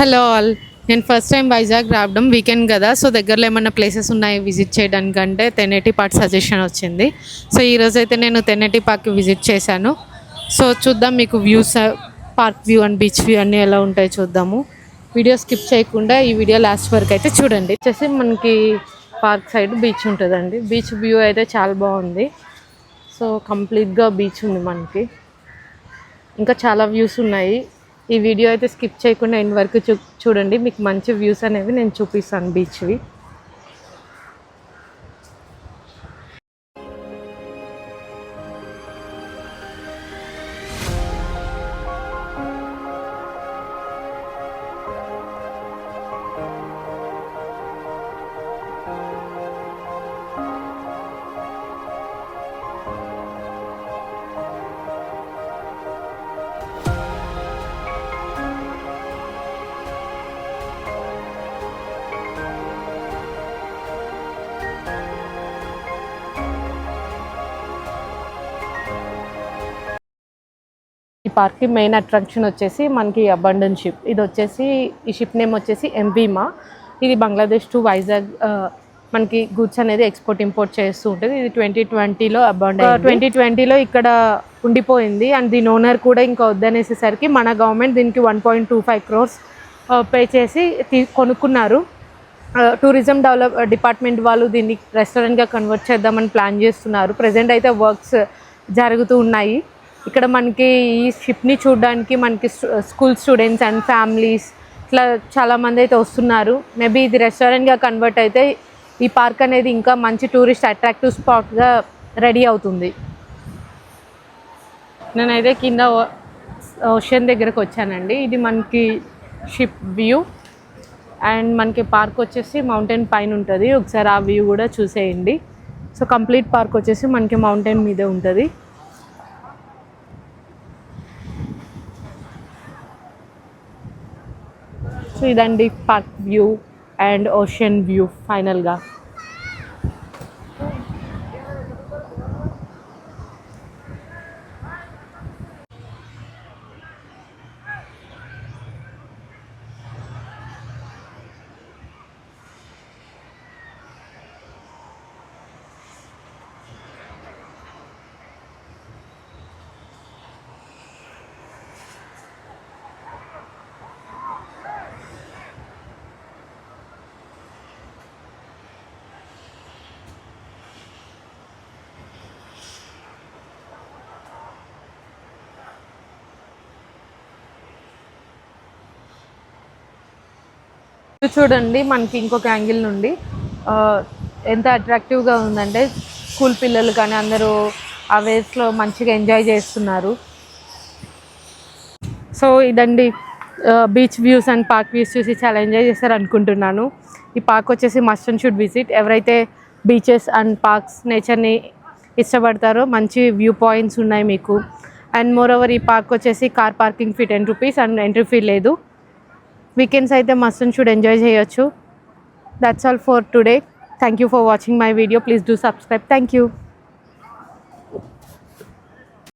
Hello all. నేను first time Vizag రావడం weekend కదా. సో దగ్గరలో ఏమన్నా ప్లేసెస్ ఉన్నాయి విజిట్ చేయడానికంటే తెన్నేటి పార్క్ సజెషన్ వచ్చింది. సో ఈరోజు అయితే నేను తెన్నేటి పార్క్కి విజిట్ చేశాను. సో చూద్దాం మీకు views, park view and beach view అన్నీ ఎలా ఉంటాయో చూద్దాము. వీడియో స్కిప్ చేయకుండా ఈ వీడియో లాస్ట్ వరకు అయితే చూడండి. వచ్చేసి మనకి పార్క్ సైడ్ బీచ్ ఉంటుందండి. బీచ్ వ్యూ అయితే చాలా బాగుంది. సో కంప్లీట్గా బీచ్ ఉంది మనకి. ఇంకా చాలా వ్యూస్ ఉన్నాయి. ఈ వీడియో అయితే స్కిప్ చేయకుండా ఎండ్ వరకు చూడండి. మీకు మంచి వ్యూస్ అనేవి నేను చూపిస్తాను బీచ్వి. ఈ పార్క్కి మెయిన్ అట్రాక్షన్ వచ్చేసి మనకి అబండన్ షిప్. ఇది వచ్చేసి ఈ షిప్ నేమ్ వచ్చేసి ఎంవీమా. ఇది బంగ్లాదేశ్ టు వైజాగ్ మనకి గూడ్స్ అనేది ఎక్స్పోర్ట్ ఇంపోర్ట్ చేస్తూ ఉంటుంది. ఇది 2020లో అబండన్, 2020లో ఇక్కడ ఉండిపోయింది. అండ్ దీని ఓనర్ కూడా ఇంకా వద్దనేసేసరికి మన గవర్నమెంట్ దీనికి 1.25 crores పే చేసి కొనుక్కున్నారు. టూరిజం డిపార్ట్మెంట్ వాళ్ళు దీన్ని రెస్టారెంట్గా కన్వర్ట్ చేద్దామని ప్లాన్ చేస్తున్నారు. ప్రజెంట్ అయితే వర్క్స్ జరుగుతూ ఉన్నాయి. ఇక్కడ మనకి ఈ షిప్ని చూడడానికి మనకి స్కూల్ స్టూడెంట్స్ అండ్ ఫ్యామిలీస్ ఇట్లా చాలామంది అయితే వస్తున్నారు. మేబీ ఇది రెస్టారెంట్గా కన్వర్ట్ అయితే ఈ పార్క్ అనేది ఇంకా మంచి టూరిస్ట్ అట్రాక్టివ్ స్పాట్గా రెడీ అవుతుంది. నేనైతే కింద ఓషన్ దగ్గరకు వచ్చానండి. ఇది మనకి షిప్ వ్యూ అండ్ మనకి పార్క్ వచ్చేసి మౌంటైన్ పైన ఉంటుంది. ఒకసారి ఆ వ్యూ కూడా చూసేయండి. సో కంప్లీట్ పార్క్ వచ్చేసి మనకి మౌంటైన్ మీదే ఉంటుంది. సో ఇదండి park view and ocean view ఫైనల్గా. చూడండి మనకి ఇంకొక యాంగిల్ నుండి ఎంత అట్రాక్టివ్గా ఉందంటే స్కూల్ పిల్లలు కానీ అందరూ ఆ వేస్లో మంచిగా ఎంజాయ్ చేస్తున్నారు. సో ఇదండి beach views and park views చూసి చాలా ఎంజాయ్ చేస్తారు అనుకుంటున్నాను. ఈ పార్క్ వచ్చేసి మస్ట్ అండ్ షుడ్ విజిట్. ఎవరైతే బీచెస్ అండ్ పార్క్స్ నేచర్ని ఇష్టపడతారో మంచి వ్యూ పాయింట్స్ ఉన్నాయి మీకు. అండ్ మోర్ ఓవర్ ఈ పార్క్ వచ్చేసి car parking fee 10 rupees and entry fee లేదు. వీకెండ్స్ అయితే మస్ట్ అండ్ షుడ్ ఎంజాయ్ చేయొచ్చు. That's all for today. Thank you for watching my video. Please do subscribe. Thank you.